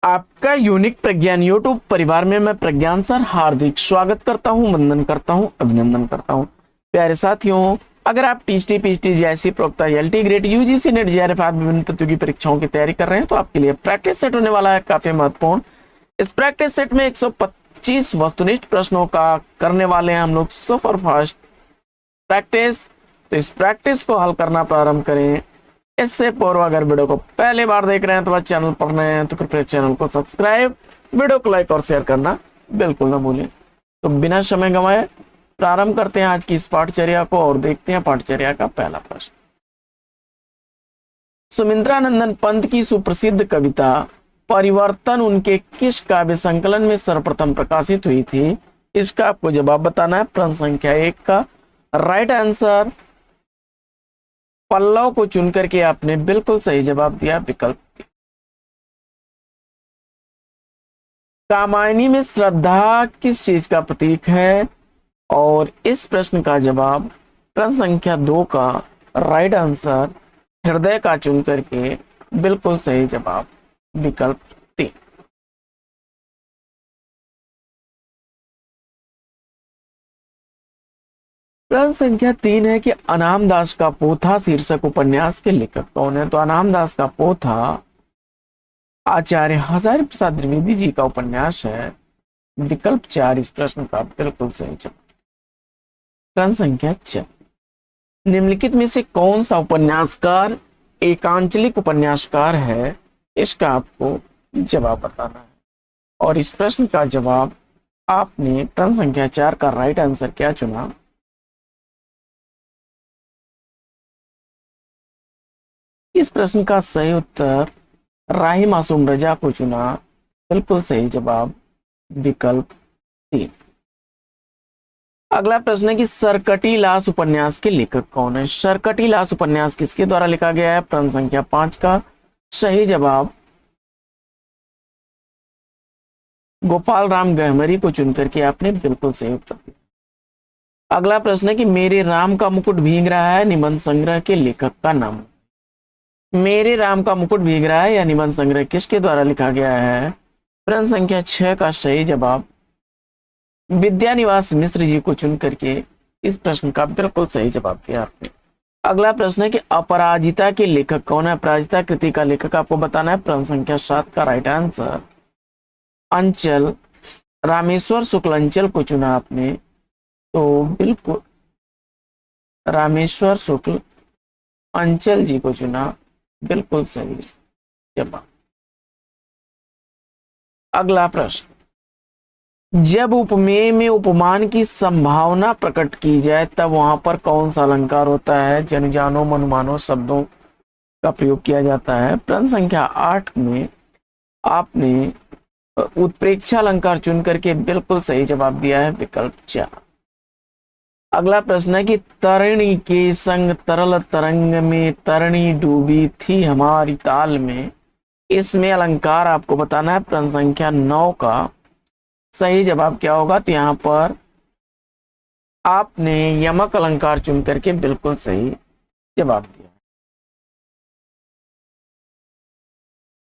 आपका यूनिक प्रज्ञान यूट्यूब परिवार में मैं प्रज्ञान सर हार्दिक स्वागत करता हूं, वंदन करता हूं, अभिनंदन करता हूं। प्यारे साथियों, अगर आप टीएसटी पीएचडी जैसी प्रोक्ता LT grade UGC net JRF आदि विभिन्न प्रतियोगी परीक्षाओं की तैयारी कर रहे हैं तो आपके लिए प्रैक्टिस सेट होने वाला है काफी महत्वपूर्ण। इस प्रैक्टिस सेट में 125 वस्तुनिष्ठ प्रश्नों का करने वाले हैं हम लोग सुपर फास्ट प्रैक्टिस। तो इस प्रैक्टिस को हल करना प्रारंभ करें। इससे पूर्व अगर वीडियो को पहली बार देख रहे हैं तो चैनल पर नए हैं तो कृपया चैनल को सब्सक्राइब, वीडियो को लाइक और शेयर करना बिल्कुल ना भूलें। तो बिना समय गंवाए प्रारंभ करते हैं आज की इस पाठचर्या को और देखते हैं पाठचर्या का पहला प्रश्न। सुमित्रानंदन पंत की सुप्रसिद्ध कविता परिवर्तन उनके किस काव्य संकलन में सर्वप्रथम प्रकाशित हुई थी? इसका आपको जवाब बताना है। प्रश्न संख्या 1 का राइट आंसर पल्लव को चुनकर के आपने बिल्कुल सही जवाब दिया, विकल्प। कामायनी में श्रद्धा किस चीज का प्रतीक है? और इस प्रश्न का जवाब प्रश्न संख्या 2 का राइट आंसर हृदय का चुनकर के बिल्कुल सही जवाब, विकल्प 3। प्रश्न संख्या 3 है कि अनाम दास का पोथा शीर्षक उपन्यास के लेखक कौन है? तो अनाम दास का पोथा आचार्य हजारी प्रसाद द्विवेदी जी का उपन्यास है, विकल्प 4 इस प्रश्न का बिल्कुल सही जवाब। प्रश्न संख्या 4, निम्नलिखित में से कौन सा उपन्यासकार एकांचलिक उपन्यासकार है? इसका आपको जवाब बताना है और इस प्रश्न का जवाब आपने प्रश्न संख्या 4 का राइट आंसर क्या चुना? इस प्रश्न का सही उत्तर राही मासूम रजा को चुना, बिल्कुल सही जवाब, विकल्प 3। अगला प्रश्न है कि सरकटी लाश उपन्यास के लेखक कौन है? सरकटी लाश उपन्यास किसके द्वारा लिखा गया है? प्रश्न संख्या 5 का सही जवाब गोपाल राम गहमरी को चुनकर के आपने बिल्कुल सही उत्तर दिया। अगला प्रश्न है कि मेरे राम का मुकुट भीग रहा है निबंध संग्रह के लेखक का नाम। मेरे राम का मुकुट भीग रहा है या निबंध संग्रह किसके द्वारा लिखा गया है? प्रश्न संख्या 6 का सही जवाब विद्यानिवास मिश्र जी को चुन करके इस प्रश्न का बिल्कुल सही जवाब दिया आपने। अगला प्रश्न है कि अपराजिता के लेखक कौन है? अपराजिता कृति का लेखक आपको बताना है। प्रश्न संख्या 7 का राइट आंसर अंचल रामेश्वर शुक्ल अंचल को चुना आपने, तो बिल्कुल रामेश्वर शुक्ल अंचल जी को चुना, बिल्कुल सही जवाब। अगला प्रश्न, जब उपमेय में उपमान की संभावना प्रकट की जाए तब वहां पर कौन सा अलंकार होता है? जन जानो मन मानो शब्दों का प्रयोग किया जाता है। प्रश्न संख्या 8 में आपने उत्प्रेक्षा अलंकार चुन करके बिल्कुल सही जवाब दिया है, विकल्प 4। अगला प्रश्न है कि तरिणी के संग तरल तरंग में तरिणी डूबी थी हमारी ताल में, इसमें अलंकार आपको बताना है। प्रश्न संख्या 9 का सही जवाब क्या होगा? तो यहां पर आपने यमक अलंकार चुन करके बिल्कुल सही जवाब दिया।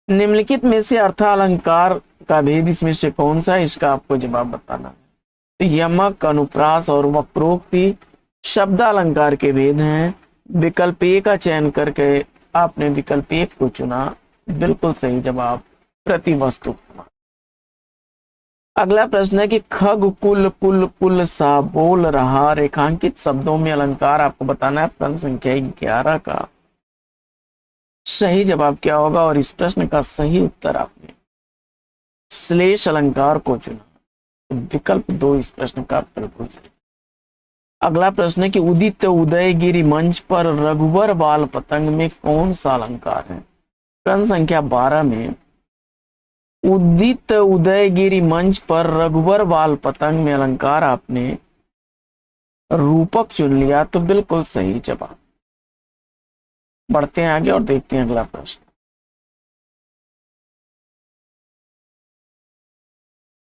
निम्नलिखित में से अर्थालंकार का भेद इसमें से कौन सा है? इसका आपको जवाब बताना है। यमक, अनुप्रास और वक्रोक्ति शब्दालंकार के भेद हैं। विकल्प ए का चयन करके आपने विकल्प 1 को चुना, बिल्कुल सही जवाब, प्रतिवस्तु। अगला प्रश्न है कि खग कुल कुल कुल सा बोल रहा रेखांकित शब्दों में अलंकार आपको बताना है। प्रश्न संख्या 11 का सही जवाब क्या होगा? और इस प्रश्न का सही उत्तर आपने श्लेष अलंकार को चुना, विकल्प 2 इस प्रश्न का बिल्कुल सही। अगला प्रश्न है कि उदित उदयगिरी मंच पर रघुवर बाल पतंग में कौन सा अलंकार है? प्रश्न संख्या 12 में उदित उदयगिरी मंच पर रघुवर बाल पतंग में अलंकार आपने रूपक चुन लिया, तो बिल्कुल सही जवाब। बढ़ते हैं आगे और देखते हैं अगला प्रश्न।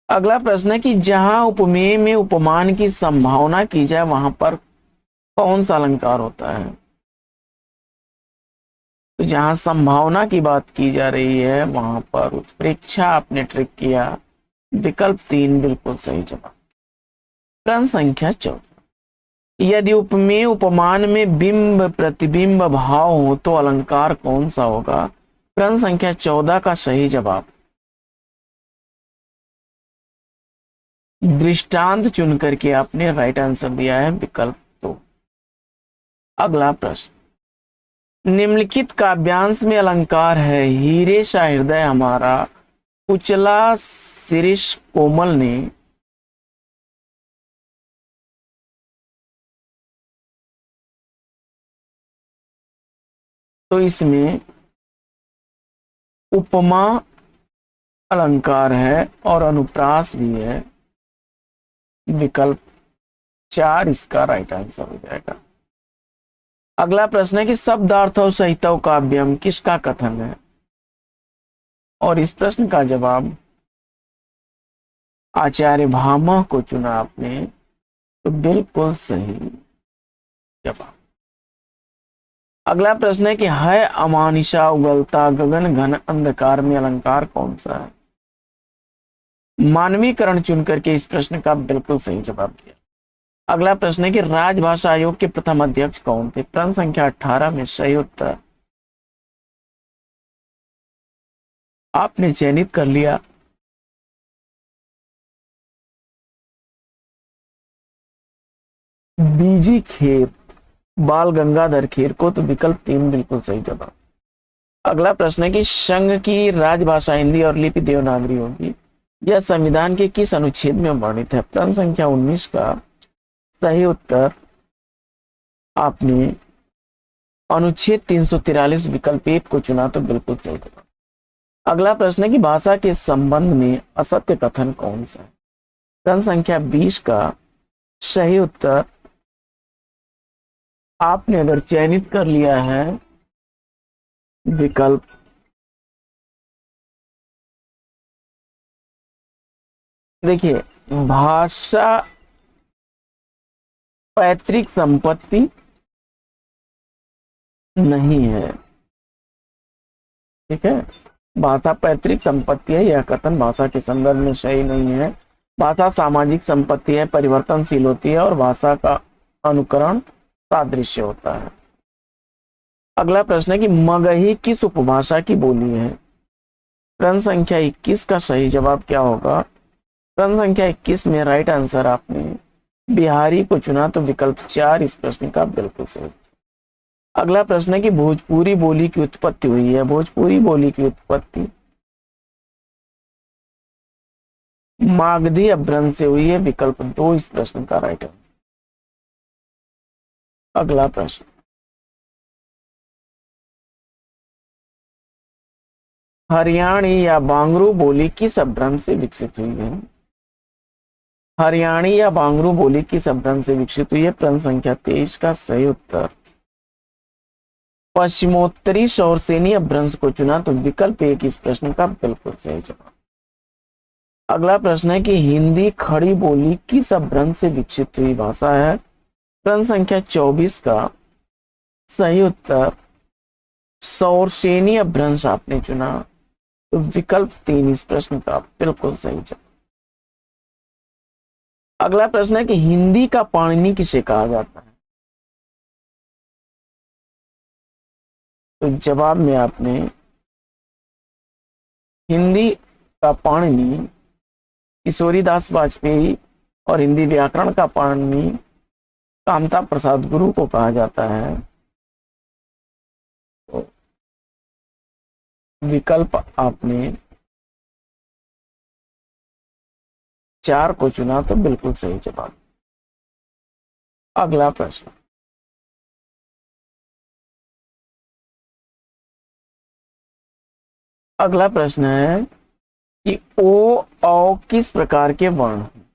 अगला प्रश्न है कि जहां उपमेय में उपमान की संभावना की जाए वहां पर कौन सा अलंकार होता है? तो जहां संभावना की बात की जा रही है वहां पर उत्प्रेक्षा आपने ट्रिक किया। विकल्प 3 बिल्कुल सही जवाब। प्रश्न संख्या 14, यदि उपमेय उपमान में बिंब प्रतिबिंब भाव हो तो अलंकार कौन सा होगा? प्रश्न संख्या 14 का सही जवाब दृष्टांत चुन करके आपने राइट आंसर दिया है, विकल्प 2। अगला प्रश्न, निम्नलिखित काव्यांश में अलंकार है हीरे सा हृदय हमारा उचला शिरीष कोमल ने। तो इसमें उपमा अलंकार है और अनुप्रास भी है, विकल्प 4 इसका राइट आंसर हो जाएगा। अगला प्रश्न है कि शब्दार्थो सहितौ काव्यम किसका कथन है? और इस प्रश्न का जवाब आचार्य भामह को चुना आपने, तो बिल्कुल सही जवाब। अगला प्रश्न है कि है अमानिशा उगलता गगन घन अंधकार में अलंकार कौन सा है? मानवीकरण चुन करके इस प्रश्न का बिल्कुल सही जवाब दिया। अगला प्रश्न है कि राजभाषा आयोग के प्रथम अध्यक्ष कौन थे? प्रश्न संख्या 18 में सही उत्तर आपने चयनित कर लिया। बीजी खेर बाल गंगाधर खेर को, तो विकल्प 3 बिल्कुल सही जवाब। अगला प्रश्न है कि संघ की राजभाषा हिंदी और लिपि देवनागरी होगी, यह संविधान के किस अनुच्छेद में वर्णित है? प्रश्न संख्या 19 का सही उत्तर आपने अनुच्छेद 343 विकल्प 1 को चुना, तो बिल्कुल सही जवाब। अगला प्रश्न है कि भाषा के संबंध में असत्य कथन कौन सा है? प्रश्न संख्या 20 का सही उत्तर आपने अगर चयनित कर लिया है, विकल्प देखिए, भाषा पैतृक संपत्ति नहीं है, ठीक है। भाषा पैतृक संपत्ति है, यह कथन भाषा के संदर्भ में सही नहीं है। भाषा सामाजिक संपत्ति है, परिवर्तनशील होती है और भाषा का अनुकरण सादृश्य होता है। अगला प्रश्न है कि मगही किस उपभाषा की बोली है? प्रश्न संख्या 21 का सही जवाब क्या होगा? प्रश्न संख्या 21 में राइट आंसर आपने बिहारी को चुना, तो विकल्प 4 इस प्रश्न का बिल्कुल सही। अगला प्रश्न है कि भोजपुरी बोली की उत्पत्ति हुई है। भोजपुरी बोली की उत्पत्ति मागधी अपभ्रंश से हुई है, विकल्प 2 इस प्रश्न का राइट आंसर। अगला प्रश्न, हरियाणी या बांगरू बोली किस अपभ्रंश से विकसित हुई है? हरियाणी या बांगरू बोली किस अपभ्रंश से विकसित हुई है? प्रश्न संख्या 23 का सही उत्तर पश्चिमोत्तरी शौरसेनी अपभ्रंश को चुना, तो विकल्प 1 इस प्रश्न का बिल्कुल सही जवाब। अगला प्रश्न है कि हिंदी खड़ी बोली किस अपभ्रंश से विकसित हुई भाषा है? प्रश्न संख्या 24 का सही उत्तर शौरसेनी अपभ्रंश आपने चुना, तो विकल्प 3 इस प्रश्न का बिल्कुल सही जवाब। अगला प्रश्न है कि हिंदी का पाणिनि किसे कहा जाता है? तो जवाब में आपने हिंदी का पाणिनि किशोरीदास वाजपेयी और हिंदी व्याकरण का पाणिनि कामता प्रसाद गुरु को कहा जाता है, तो विकल्प आपने 4 को चुना, तो बिल्कुल सही जवाब। अगला प्रश्न, अगला प्रश्न है कि ओ औ किस प्रकार के वर्ण हैं?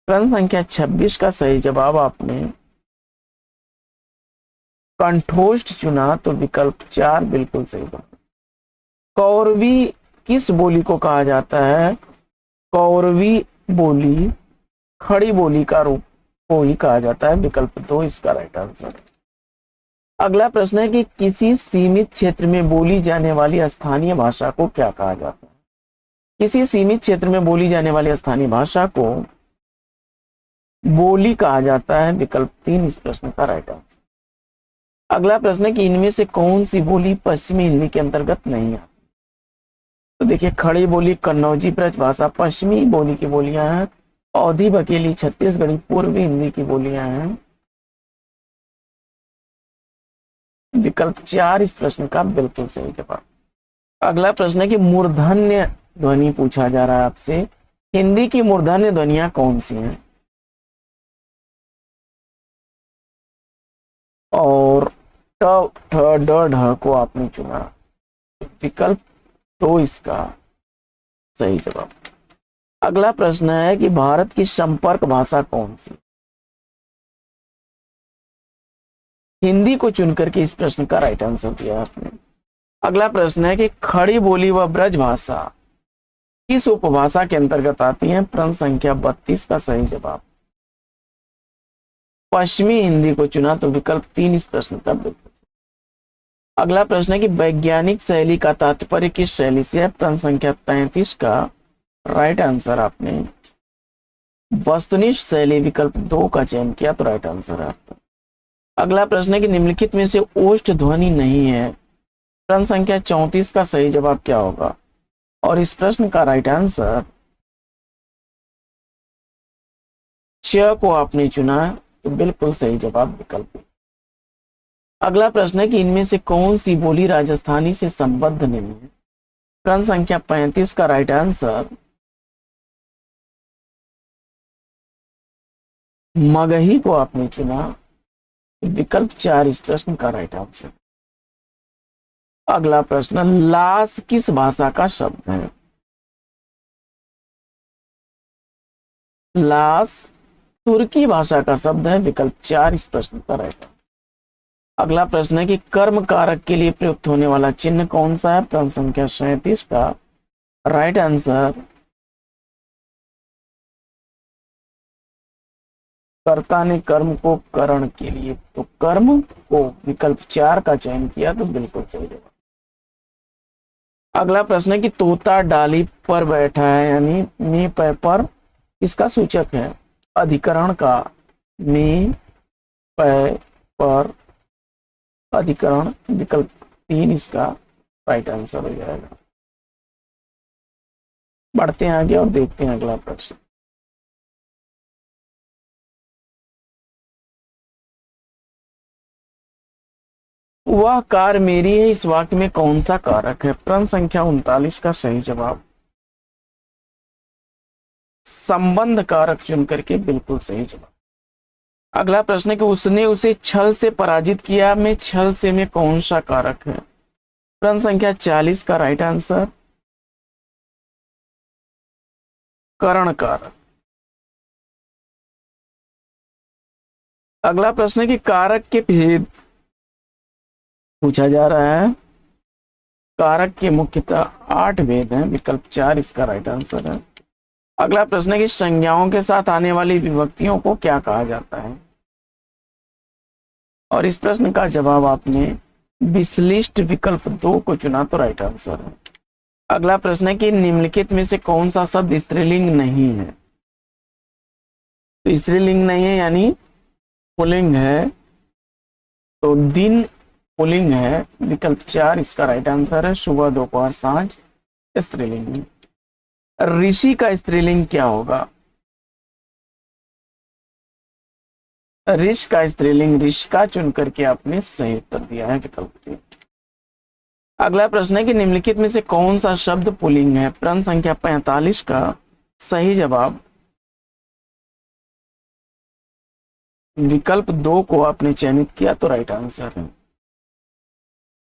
प्रश्न संख्या 26 का सही जवाब आपने कंठोष्ठ चुना, तो विकल्प 4 बिल्कुल सही जवाब। कौरवी किस बोली को कहा जाता है? कौरवी बोली खड़ी बोली का रूप को ही कहा जाता है, विकल्प 2 इसका राइट आंसर। अगला प्रश्न है कि किसी सीमित क्षेत्र में बोली जाने वाली स्थानीय भाषा को क्या कहा जाता है? किसी सीमित क्षेत्र में बोली जाने वाली स्थानीय भाषा को बोली कहा जाता है। विकल्प 3 इस प्रश्न का राइट आंसर। अगला प्रश्न है कि इनमें से कौन सी बोली पश्चिमी हिंदी के अंतर्गत नहीं आती? तो देखिए, खड़ी बोली, कन्नौजी ब्रजभाषा पश्चिमी बोली की बोलियां हैं। अवधी, बकेली, छत्तीसगढ़ी पूर्वी हिंदी की बोलियां हैं। विकल्प 4 इस प्रश्न का बिल्कुल सही जवाब। अगला प्रश्न है कि मूर्धन्य ध्वनि पूछा जा रहा है आपसे। हिंदी की मूर्धन्य ध्वनियां कौन सी हैं? और ट, ठ, ड, ढ को आपने चुना। विकल्प 2 इसका सही जवाब। अगला प्रश्न है कि भारत की संपर्क भाषा कौन सी? हिंदी को चुनकर के इस प्रश्न का राइट आंसर दिया आपने। अगला प्रश्न है कि खड़ी बोली व ब्रज भाषा किस उपभाषा के अंतर्गत आती है? प्रश्न संख्या 32 का सही जवाब। पश्चिमी हिंदी को चुना, तो विकल्प 3 इस प्रश्न का बिल्कुल। अगला प्रश्न है कि वैज्ञानिक शैली का तात्पर्य किस शैली से है? प्रश्न संख्या 33 का राइट आंसर आपने वस्तुनिष्ठ शैली विकल्प 2 का चयन किया, तो राइट आंसर है आपका। अगला प्रश्न है कि निम्नलिखित में से ओष्ठ ध्वनि नहीं है। प्रश्न संख्या 34 का सही जवाब क्या होगा? और इस प्रश्न का राइट आंसर च को आपने चुना, तो बिल्कुल सही जवाब विकल्प। अगला प्रश्न है कि इनमें से कौन सी बोली राजस्थानी से संबद्ध नहीं है? प्रश्न संख्या 35 का राइट आंसर मगही को आपने चुना, विकल्प 4 इस प्रश्न का राइट आंसर। अगला प्रश्न, लास किस भाषा का शब्द है? लास तुर्की भाषा का शब्द है, विकल्प 4 इस प्रश्न का राइट आंसर। अगला प्रश्न है कि कर्म कारक के लिए प्रयुक्त होने वाला चिन्ह कौन सा है? प्रश्न संख्या 37 का राइट आंसर कर्ता ने कर्म को करण के लिए, तो कर्म को विकल्प 4 का चयन किया, तो बिल्कुल सही जवाब। अगला प्रश्न है कि तोता डाली पर बैठा है, यानी में पे पर इसका सूचक है? अधिकरण का में पे पर अधिकरण, विकल्प 3 इसका राइट आंसर हो जाएगा। बढ़ते हैं आगे और देखते हैं अगला प्रश्न। वह कार मेरी है, इस वाक्य में कौन सा कारक है? प्रश्न संख्या 39 का सही जवाब संबंध कारक चुन करके बिल्कुल सही जवाब। अगला प्रश्न है कि उसने उसे छल से पराजित किया, में छल से में कौन सा कारक है? प्रश्न संख्या 40 का राइट आंसर करण कारक। अगला प्रश्न है कि कारक के भेद पूछा जा रहा है। कारक के मुख्यतः 8 भेद हैं, विकल्प 4 इसका राइट आंसर है। अगला प्रश्न है कि संज्ञाओं के साथ आने वाली विभक्तियों को क्या कहा जाता है? और इस प्रश्न का जवाब आपने विश्लिष्ट विकल्प 2 को चुना, तो राइट आंसर है। अगला प्रश्न है कि निम्नलिखित में से कौन सा शब्द स्त्रीलिंग नहीं है? तो स्त्रीलिंग नहीं है यानी पुल्लिंग है, तो दिन पुल्लिंग है, विकल्प 4 इसका राइट आंसर है। सुबह, दोपहर, सांझ स्त्रीलिंग है। ऋषि का स्त्रीलिंग क्या होगा? ऋष का स्त्रीलिंग ऋषिका चुन करके आपने सही उत्तर दिया है, विकल्प 3। अगला प्रश्न है कि निम्नलिखित में से कौन सा शब्द पुल्लिंग है? प्रश्न संख्या 45 का सही जवाब विकल्प 2 को आपने चयनित किया, तो राइट आंसर है।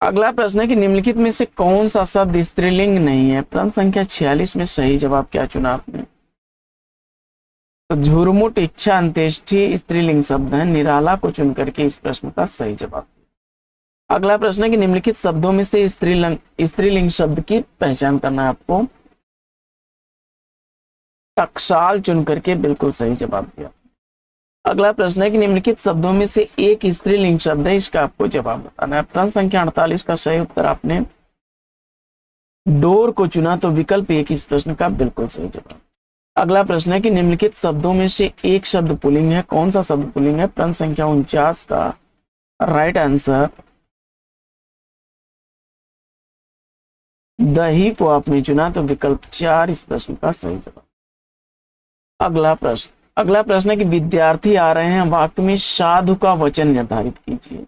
अगला प्रश्न है कि निम्नलिखित में से कौन सा शब्द स्त्रीलिंग नहीं है? प्रश्न संख्या 46 में सही जवाब क्या चुना आपने? तो झुरमुट, इच्छा, अंत्येष्टि स्त्रीलिंग शब्द है, निराला को चुन करके इस प्रश्न का सही जवाब। अगला प्रश्न है कि निम्नलिखित शब्दों में से स्त्रीलिंग शब्द की पहचान करना है आपको। टकसाल चुन करके बिल्कुल सही जवाब दिया। अगला प्रश्न है कि निम्नलिखित शब्दों में से एक स्त्रीलिंग शब्द है, इसका आपको जवाब बताना है। प्रश्न संख्या 48 का सही उत्तर आपने डोर को चुना, तो विकल्प एक इस प्रश्न का बिल्कुल सही जवाब। अगला प्रश्न है कि निम्नलिखित शब्दों में से एक शब्द पुल्लिंग है, कौन सा शब्द पुल्लिंग है? प्रश्न संख्या 49 का राइट आंसर दही को आपने चुना, तो विकल्प 4 इस प्रश्न का सही जवाब। अगला प्रश्न है कि विद्यार्थी आ रहे हैं वाक्य में साधु का वचन निर्धारित कीजिए।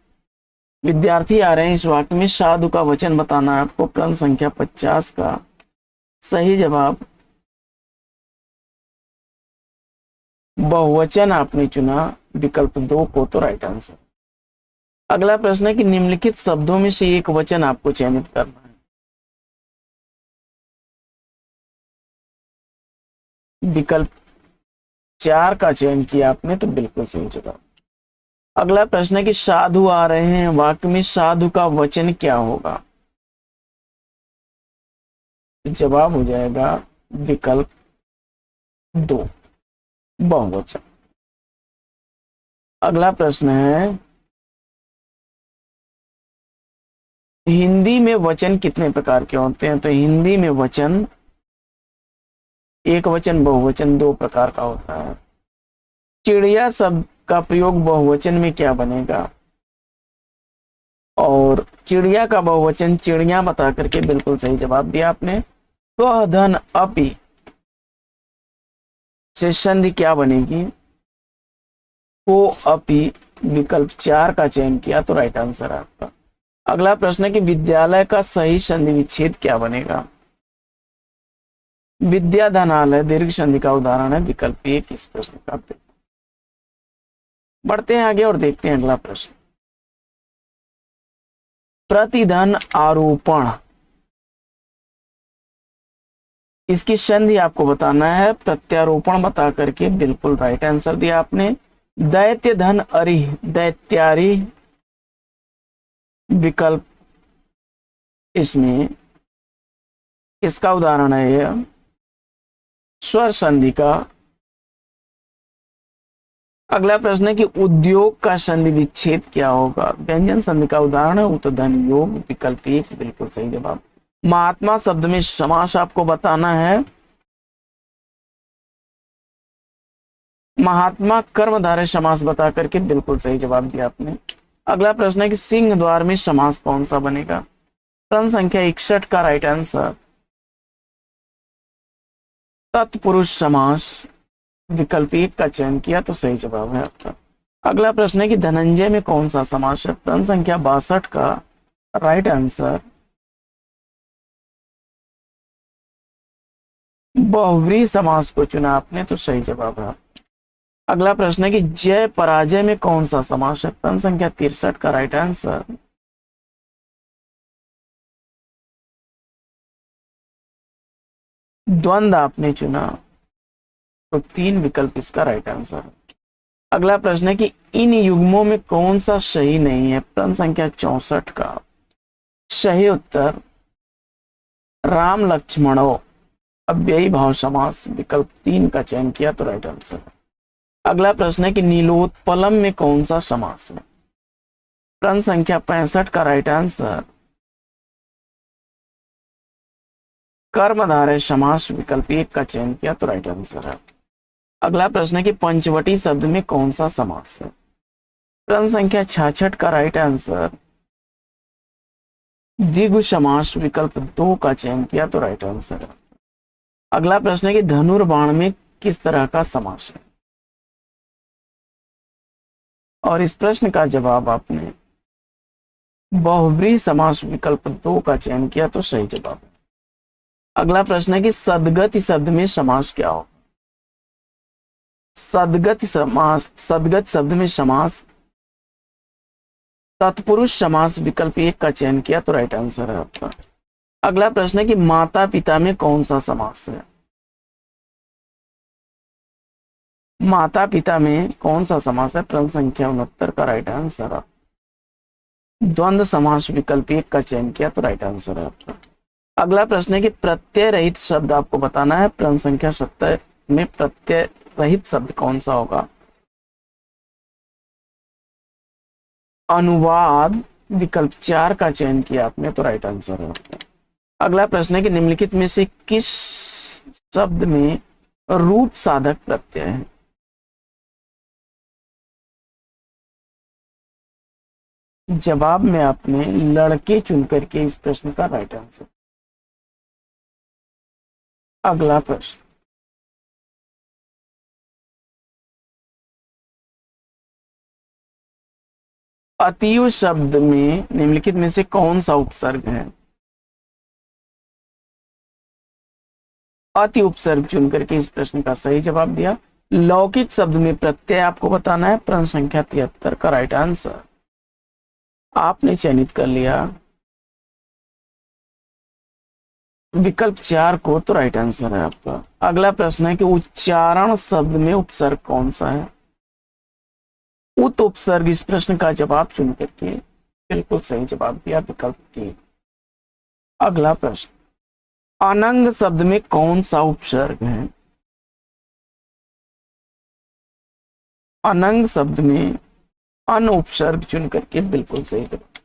विद्यार्थी आ रहे हैं, इस वाक्य में साधु का वचन बताना है आपको। प्रश्न संख्या 50 का सही जवाब बहुवचन आपने चुना, विकल्प 2 को, तो राइट आंसर। अगला प्रश्न है कि निम्नलिखित शब्दों में से एक वचन आपको चयनित करना है। विकल्प 4 का चयन किया आपने, तो बिल्कुल सही जवाब। अगला प्रश्न है कि साधु आ रहे हैं वाक्य में साधु का वचन क्या होगा? जवाब हो जाएगा विकल्प 2 बहुवचन। अगला प्रश्न है हिंदी में वचन कितने प्रकार के होते हैं? तो हिंदी में वचन एक वचन, बहुवचन 2 प्रकार का होता है। चिड़िया शब्द का प्रयोग बहुवचन में क्या बनेगा? और चिड़िया का बहुवचन चिड़िया बता करके बिल्कुल सही जवाब दिया आपने। तो धन अपि से संधि क्या बनेगी? को अपि, विकल्प 4 का चयन किया, तो राइट आंसर है आपका। अगला प्रश्न है कि विद्यालय का सही संधि विच्छेद क्या बनेगा? विद्याधनालय दीर्घ संधि का उदाहरण है, विकल्प 1 इस प्रश्न का। बढ़ते हैं आगे और देखते हैं अगला प्रश्न। प्रतिधन आरोपण, इसकी संधि आपको बताना है। प्रत्यारोपण बता करके बिल्कुल राइट आंसर दिया आपने। दैत्य धन अरिह, दैत्यारी, विकल्प इसमें इसका उदाहरण है यह स्वर संधि का। अगला प्रश्न है कि उद्योग का संधि विच्छेद क्या होगा? व्यंजन संधि का उदाहरण है उतधन योग, विकल्प 1 बिल्कुल सही जवाब। महात्मा शब्द में समास आपको बताना है। महात्मा कर्मधारय समास बता करके बिल्कुल सही जवाब दिया आपने। अगला प्रश्न है कि सिंह द्वार में समास कौन सा बनेगा? प्रश्न संख्या 61 का राइट आंसर तत्पुरुष समास, विकल्प 1 का चयन किया, तो सही जवाब है आपका। अगला प्रश्न है कि धनंजय में कौन सा समास है? प्रश्न संख्या 62 का राइट आंसर बहुव्रीहि समास को चुना आपने, तो सही जवाब है। अगला प्रश्न है कि जय पराजय में कौन सा समास है? प्रश्न संख्या 63 का राइट आंसर द्वंद्व आपने चुना, तो 3 विकल्प इसका राइट आंसर है। अगला प्रश्न है कि इन युग्मों में कौन सा सही नहीं है? प्रश्न संख्या 64 का सही उत्तर राम लक्ष्मणों अव्ययी भाव समास, विकल्प 3 का चयन किया, तो राइट आंसर है। अगला प्रश्न है कि नीलोत्पलम में कौन सा समास है? प्रश्न संख्या 65 का राइट आंसर कर्मधारय समास, विकल्प 1 का चयन किया, तो राइट आंसर है। अगला प्रश्न है कि पंचवटी शब्द में कौन सा समास है? प्रश्न संख्या 66 का राइट आंसर द्विगु समास, विकल्प 2 का चयन किया, तो राइट आंसर है। अगला प्रश्न है कि धनुर्बाण में किस तरह का समास है? और इस प्रश्न का जवाब आपने बहुव्रीहि समास, विकल्प 2 का चयन किया, तो सही जवाब है। अगला प्रश्न है कि सदगति शब्द में समास क्या हो? सदगत शब्द में समास तत्पुरुष समास, विकल्प 1 का चयन किया, तो राइट आंसर है आपका। अगला प्रश्न है कि माता पिता में कौन सा समास है? माता पिता में कौन सा समास है? प्रश्न संख्या 69 का राइट आंसर है द्वंद्व समास, विकल्प 1 का चयन किया, तो राइट आंसर है आपका। अगला प्रश्न है कि प्रत्यय रहित शब्द आपको बताना है। प्रश्न संख्या 70 में प्रत्यय रहित शब्द कौन सा होगा? अनुवाद विकल्प 4 का चयन किया आपने तो राइट आंसर है। अगला प्रश्न है कि निम्नलिखित में से किस शब्द में रूप साधक प्रत्यय है? जवाब में आपने लड़के चुन करके इस प्रश्न का राइट आंसर। अगला प्रश्न, अतीव शब्द में निम्नलिखित में से कौन सा उपसर्ग है? अति उपसर्ग चुन करके इस प्रश्न का सही जवाब दिया। लौकिक शब्द में प्रत्यय आपको बताना है। प्रश्न संख्या 73 का राइट आंसर आपने चयनित कर लिया विकल्प 4 को, तो राइट आंसर है आपका। अगला प्रश्न है कि उच्चारण शब्द में उपसर्ग कौन सा है? उत उपसर्ग इस प्रश्न का जवाब चुन करके बिल्कुल सही जवाब दिया विकल्प 3। अगला प्रश्न, अनंग शब्द में कौन सा उपसर्ग है? अनंग शब्द में अन उपसर्ग चुन करके बिल्कुल सही जवाब।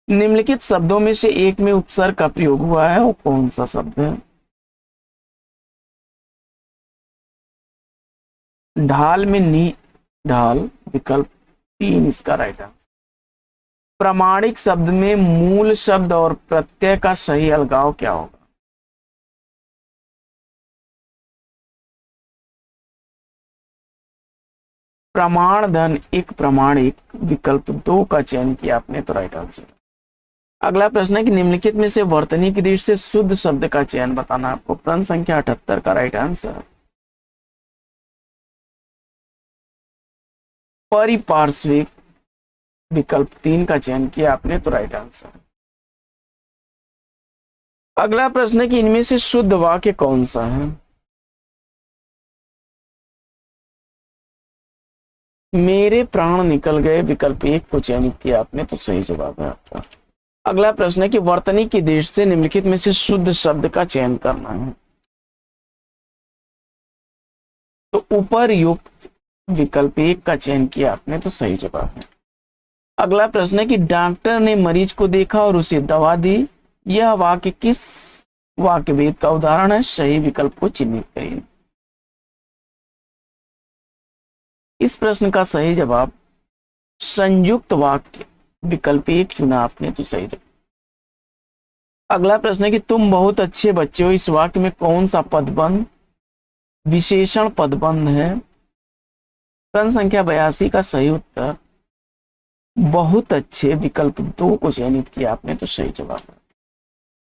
निम्नलिखित शब्दों में से एक में उपसर्ग का प्रयोग हुआ है, वो कौन सा शब्द है? ढाल में नी ढाल, विकल्प 3 इसका राइट आंसर। प्रामाणिक शब्द में मूल शब्द और प्रत्यय का सही अलगाव क्या होगा? प्रमाण धन एक प्रमाणिक, विकल्प 2 का चयन किया आपने तो राइट आंसर। अगला प्रश्न है कि निम्नलिखित में से वर्तनी की दृष्टि से शुद्ध शब्द का चयन बताना है आपको। प्रश्न संख्या 78 का राइट आंसर परिपार्श्विक, विकल्प 3 का चयन किया आपने तो राइट आंसर। अगला प्रश्न है कि इनमें से शुद्ध वाक्य कौन सा है? मेरे प्राण निकल गए, विकल्प 1 को चयनित किया आपने तो सही जवाब है आपका। अगला प्रश्न है कि वर्तनी की दृष्टि से निम्नलिखित में से शुद्ध शब्द का चयन करना है। तो उपर्युक्त, विकल्प 1 का चयन किया आपने तो सही जवाब है। अगला प्रश्न है कि डॉक्टर ने मरीज को देखा और उसे दवा दी, यह वाक्य किस वाक्य भेद का उदाहरण है? सही विकल्प को चिन्हित करिए। इस प्रश्न का सही जवाब संयुक्त वाक्य, विकल्प 1 चुना आपने तो सही जवाब। अगला प्रश्न है कि तुम बहुत अच्छे बच्चे हो, इस वाक्य में कौन सा पदबंध विशेषण पदबंध है? प्रश्न संख्या 82 का सही उत्तर बहुत अच्छे, विकल्प 2 को चयनित किया आपने तो सही जवाब है।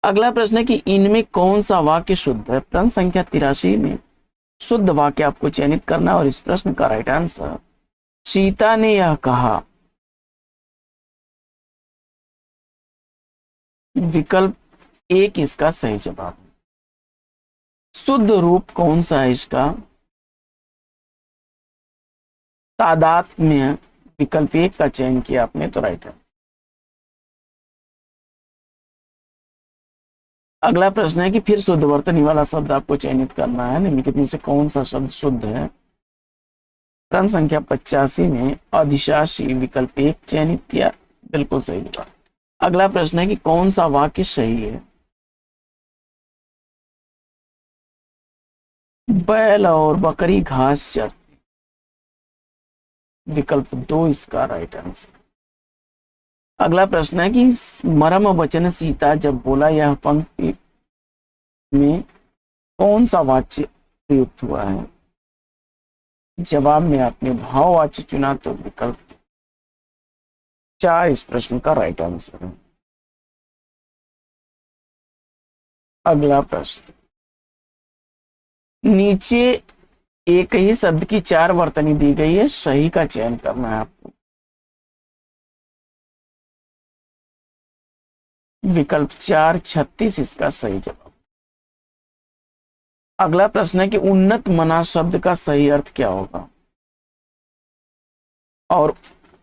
अगला प्रश्न है कि इनमें कौन सा वाक्य शुद्ध है? प्रश्न संख्या 83 में शुद्ध वाक्य आपको चयनित करना और इस प्रश्न का राइट आंसर सीता ने यह कहा, विकल्प 1 इसका सही जवाब है। शुद्ध रूप कौन सा है इसका? तादात्म्य, विकल्प 1 का चयन किया आपने तो राइट है। अगला प्रश्न है कि फिर शुद्ध वर्तनी वाला शब्द आपको चयनित करना है। निम्नलिखित में से कौन सा शब्द शुद्ध है? प्रश्न संख्या 85 में अधिशासी, विकल्प 1 चयनित किया, बिल्कुल सही जवाब। अगला प्रश्न है कि कौन सा वाक्य सही है? बैल और बकरी घास चरती, विकल्प 2 इसका राइट आंसर। अगला प्रश्न है कि मरम वचन सीता जब बोला, यह पंक्ति में कौन सा वाच्य प्रयुक्त हुआ है? जवाब में आपने भाववाच्य चुना तो विकल्प 4 इस प्रश्न का राइट आंसर है। अगला प्रश्न, नीचे एक ही शब्द की 4 वर्तनी दी गई है, सही का चयन करना है आपको। विकल्प 4 36 इसका सही जवाब। अगला प्रश्न है कि उन्नत मना शब्द का सही अर्थ क्या होगा? और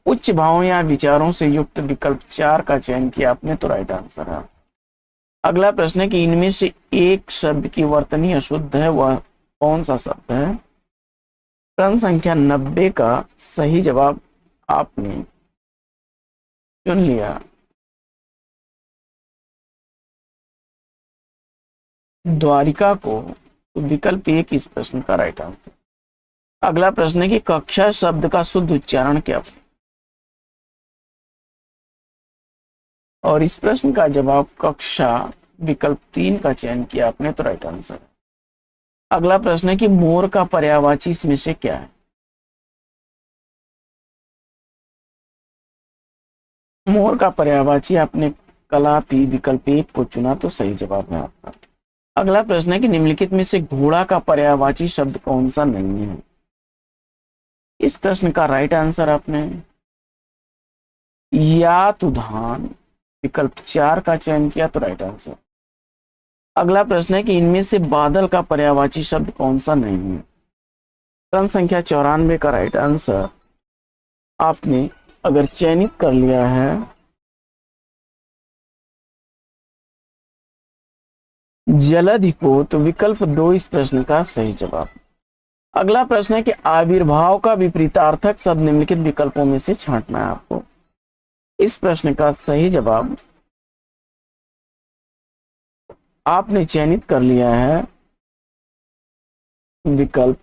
उच्च भावों या विचारों से युक्त, विकल्प 4 का चयन किया आपने तो राइट आंसर है। अगला प्रश्न है कि इनमें से एक शब्द की वर्तनी अशुद्ध है, वह कौन सा शब्द है? प्रश्न संख्या 90 का सही जवाब आपने चुन लिया। द्वारिका को, तो विकल्प एक इस प्रश्न का राइट आंसर। अगला प्रश्न है कि कक्षा शब्द का शुद्ध उच्चारण क्या है, और इस प्रश्न का जवाब कक्षा विकल्प 3 का चयन किया आपने, तो राइट आंसर है। अगला प्रश्न है कि मोर का पर्यायवाची इसमें से क्या है। मोर का पर्यायवाची आपने कलापी विकल्प 1 को चुना, तो सही जवाब है आपका। अगला प्रश्न है कि निम्नलिखित में से घोड़ा का पर्यायवाची शब्द कौन सा नहीं है। इस प्रश्न का राइट आंसर आपने यातुधान विकल्प 4 का चयन किया, तो राइट आंसर। अगला प्रश्न है कि इनमें से बादल का पर्यायवाची शब्द कौन सा नहीं है। प्रश्न संख्या 94 का राइट आंसर आपने अगर चयनित कर लिया है जलधि को, तो विकल्प 2 इस प्रश्न का सही जवाब। अगला प्रश्न है कि आविर्भाव का विपरीतार्थक शब्द निम्नलिखित विकल्पों में से छांटना है आपको। इस प्रश्न का सही जवाब आपने चयनित कर लिया है विकल्प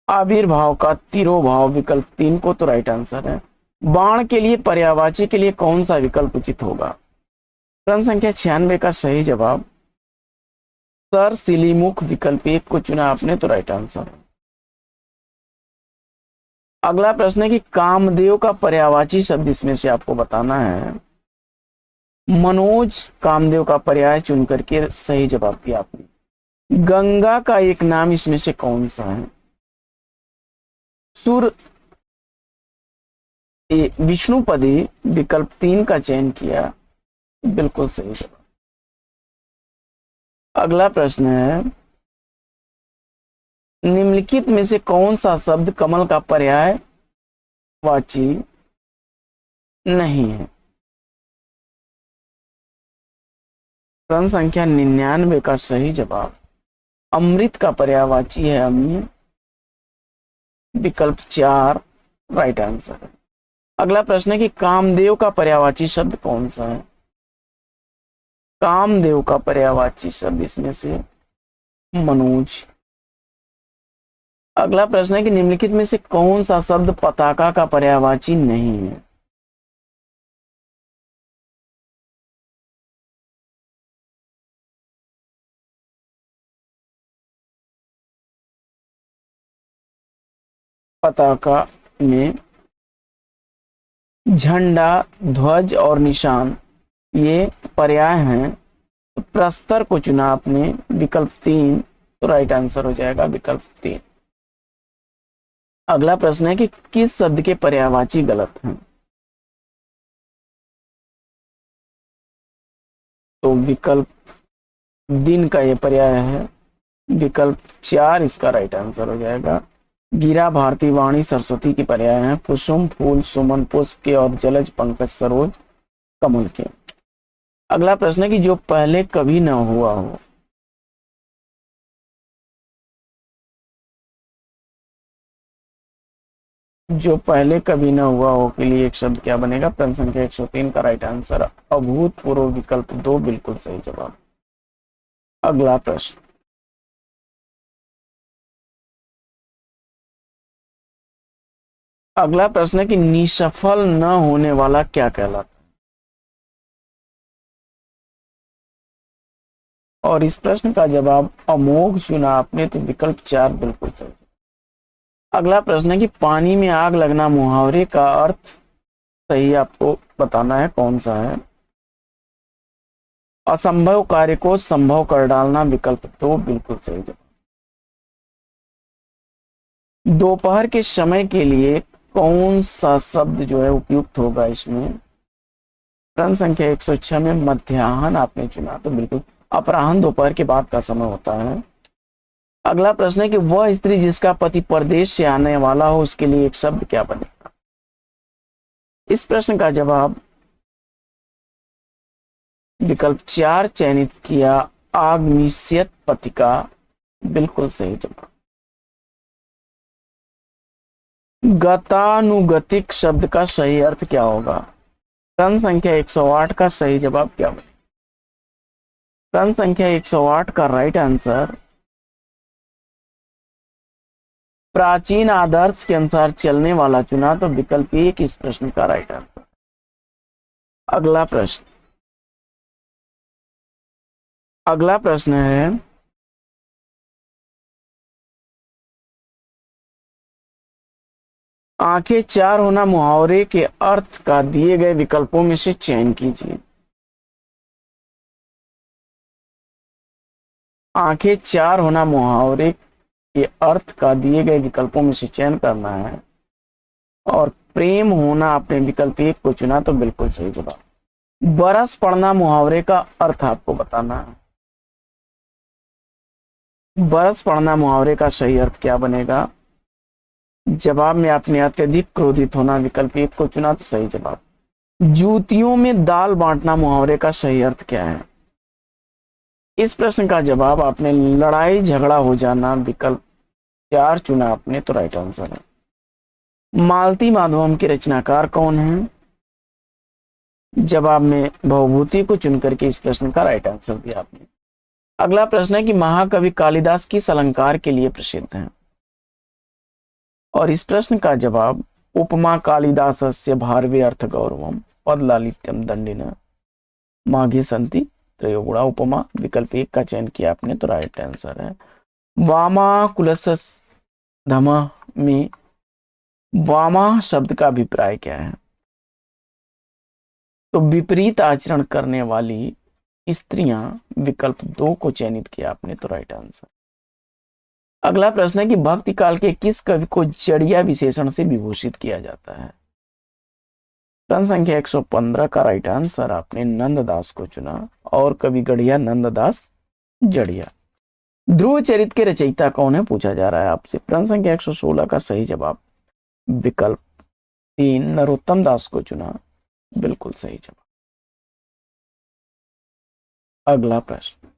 आविर्भाव का तिरोभाव विकल्प 3 को, तो राइट आंसर है। बाण के लिए पर्यायवाची के लिए कौन सा विकल्प उचित होगा। प्रश्न संख्या 96 का सही जवाब सरसिलीमुख विकल्प 1 को चुना आपने, तो राइट आंसर है। अगला प्रश्न है कि कामदेव का पर्यायवाची शब्द इसमें से आपको बताना है। मनोज कामदेव का पर्याय चुन करके सही जवाब दिया आपने। गंगा का एक नाम इसमें से कौन सा है। सुर विष्णुपदी विकल्प 3 का चयन किया, बिल्कुल सही जवाब। अगला प्रश्न है निम्नलिखित में से कौन सा शब्द कमल का पर्यायवाची नहीं है। प्रश्न संख्या 99 का सही जवाब अमृत का पर्यायवाची है अम्ल विकल्प 4 राइट आंसर है। अगला प्रश्न है कि कामदेव का पर्यायवाची शब्द कौन सा है। कामदेव का पर्यायवाची शब्द इसमें से मनोज। अगला प्रश्न है कि निम्नलिखित में से कौन सा शब्द पताका का पर्यायवाची नहीं है। पताका में झंडा, ध्वज और निशान ये पर्याय हैं, तो प्रस्तर को चुना आपने विकल्प 3, तो राइट आंसर हो जाएगा विकल्प 3। अगला प्रश्न है कि किस शब्द के पर्यायवाची गलत हैं। तो विकल्प दिन का ये पर्याय है, विकल्प 4 इसका राइट आंसर हो जाएगा। गिरा, भारती, वाणी, सरस्वती की पर्याय हैं कुसुम, फूल, सुमन, पुष्प के, और जलज, पंकज, सरोज, कमल के। अगला प्रश्न है कि जो पहले कभी न हुआ हो। जो पहले कभी न हुआ हो के लिए एक शब्द क्या बनेगा। प्रश्न संख्या 103 का राइट आंसर अभूतपूर्व विकल्प 2 बिल्कुल सही जवाब। अगला प्रश्न, अगला प्रश्न है कि निसफल न होने वाला क्या कहलाता है, और इस प्रश्न का जवाब अमोघ चुना आपने, तो विकल्प 4 बिल्कुल सही। अगला प्रश्न है कि पानी में आग लगना मुहावरे का अर्थ सही आपको बताना है कौन सा है। असंभव कार्य को संभव कर डालना विकल्प 2 बिल्कुल सही जवाब। दोपहर के समय के लिए कौन सा शब्द जो है उपयुक्त होगा इसमें। प्रश्न संख्या 106 में मध्याह्न आपने चुना, तो बिल्कुल अपराह्न दोपहर के बाद का समय होता है। अगला प्रश्न है कि वह स्त्री जिसका पति परदेश से आने वाला हो उसके लिए एक शब्द क्या बनेगा। इस प्रश्न का जवाब विकल्प 4 चयनित किया, आग्निश्यत पतिका, बिल्कुल सही जवाब। गतानुगतिक शब्द का सही अर्थ क्या होगा। प्रश्न संख्या 108 का सही जवाब क्या बनेगा? प्रश्न संख्या 108 का राइट आंसर प्राचीन आदर्श के अनुसार चलने वाला चुना, तो विकल्प एक इस प्रश्न का राइट आंसर। अगला प्रश्न है, आंखें चार होना मुहावरे के अर्थ का दिए गए विकल्पों में से चयन कीजिए। आंखें चार होना मुहावरे के अर्थ का दिए गए विकल्पों में से चयन करना है और प्रेम होना आपने विकल्प एक को चुना, तो बिल्कुल सही जवाब। बरस पड़ना मुहावरे का अर्थ आपको बताना है। बरस पड़ना मुहावरे का सही अर्थ क्या बनेगा? जवाब में आपने अत्यधिक क्रोधित होना विकल्प एक को चुना, तो सही जवाब। जूतियों में दाल बांटना मुहावरे का सही अर्थ क्या है? इस प्रश्न का जवाब आपने लड़ाई झगड़ा हो जाना विकल्प 4 चुना आपने, तो राइट आंसर है। मालती माधवम के रचनाकार कौन है? जवाब में भवभूति को चुन करके इस प्रश्न का राइट आंसर दिया आपने। अगला प्रश्न है कि महाकवि कालिदास किस अलंकार के लिए प्रसिद्ध हैं? और इस प्रश्न का जवाब उपमा कालिदासस्य भारवे अर्थ गौरवम पद लालित्यम दंडिन माघे संति त्रयोगुणा उपमा, विकल्प एक का चयन किया आपने, तो राइट आंसर है। वामा कुलसस धमा में वामा शब्द का अभिप्राय क्या है? तो विपरीत आचरण करने वाली स्त्रियां, विकल्प 2 को चयनित किया आपने, तो राइट आंसर। अगला प्रश्न है कि भक्ति काल के किस कवि को जड़िया विशेषण से विभूषित किया जाता है? प्रश्न संख्या 115 का राइट आंसर आपने नंददास को चुना और कवि गढ़िया नंददास जड़िया। ध्रुव चरित के रचयिता कौन है पूछा जा रहा है आपसे। प्रश्न संख्या 116 का सही जवाब विकल्प 3 नरोत्तम दास को चुना, बिल्कुल सही जवाब। अगला प्रश्न,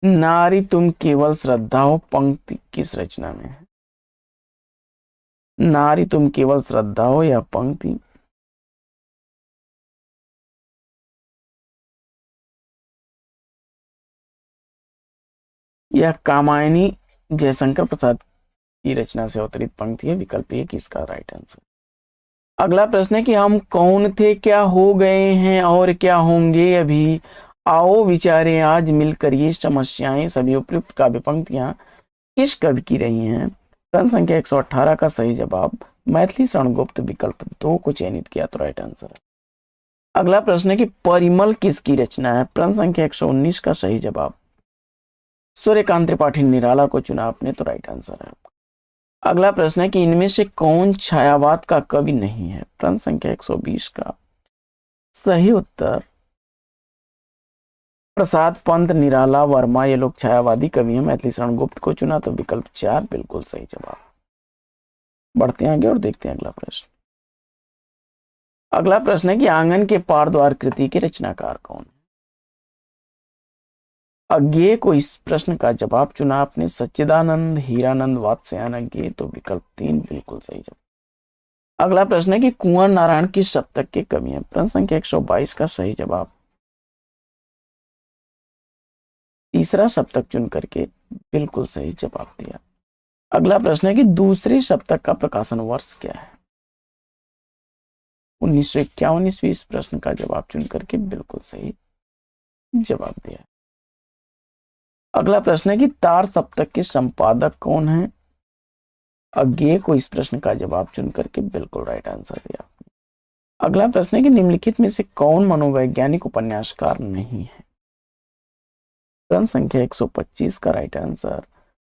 नारी तुम केवल श्रद्धा हो पंक्ति किस रचना में है? नारी तुम केवल श्रद्धा हो या पंक्ति? यह कामायनी जयशंकर प्रसाद की रचना से अवतरित पंक्ति है, विकल्प एक इसका राइट आंसर। अगला प्रश्न है कि हम कौन थे, क्या हो गए हैं और क्या होंगे अभी, आओ विचारे आज मिलकर ये समस्याएं, सभी उपयुक्त काव्य पंक्तियां किस कवि की रही हैं? प्रश्न संख्या 118 का सही जवाब मैथिली शरणगुप्त, विकल्प 2 को चयनित किया, तो राइट आंसर है। अगला प्रश्न है कि परिमल किसकी रचना है? प्रश्न संख्या 119 का सही जवाब सूर्यकांत त्रिपाठी निराला को चुना आपने, तो राइट आंसर है। अगला प्रश्न है कि इनमें से कौन छायावाद का कवि नहीं है? प्रश्न संख्या 120 का सही उत्तर प्रसाद पंत निराला वर्मा, ये लोग छायावादी कवि हैं। मैथिली शरणगुप्त को चुना, तो विकल्प 4 बिल्कुल सही जवाब। बढ़ते हैं आगे और देखते हैं अगला प्रश्न। अगला प्रश्न है कि आंगन के पार द्वार कृति के रचनाकार कौन है? अज्ञेय को इस प्रश्न का जवाब चुना आपने सच्चिदानंद हीरानंद वात्स्यायन अज्ञेय, तो विकल्प 3 बिल्कुल सही जवाब। अगला प्रश्न है कि कुंवर नारायण किस शतक के कवि हैं? प्रश्न संख्या 122 का सही जवाब तीसरा शतक चुन करके बिल्कुल सही जवाब दिया। अगला प्रश्न है कि दूसरे शतक का प्रकाशन वर्ष क्या है? 1951 ईस्वी, इस प्रश्न का जवाब चुन करके बिल्कुल सही जवाब दिया। अगला प्रश्न है कि तार सप्तक के संपादक कौन है? अज्ञेय को इस प्रश्न का जवाब चुन करके बिल्कुल राइट आंसर दिया। अगला प्रश्न है कि निम्नलिखित में से कौन मनोवैज्ञानिक उपन्यासकार नहीं है? प्रश्न संख्या 125 का राइट आंसर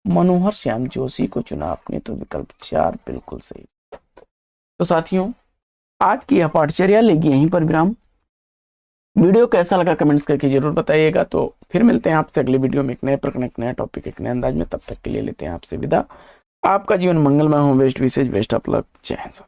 मनोहर श्याम जोशी को चुना आपने, तो विकल्प 4 बिल्कुल सही। तो साथियों, आज की यह पाठचर्या लेगी यहीं पर विराम। वीडियो कैसा लगा कमेंट्स करके जरूर बताइएगा। तो फिर मिलते हैं आपसे अगले वीडियो में एक नए प्रकरण, एक नया टॉपिक, एक नए अंदाज में। तब तक के लिए लेते हैं आपसे विदा। आपका जीवन मंगलमय हो। बेस्ट विशेष, बेस्ट ऑफ लक। जय हिंद।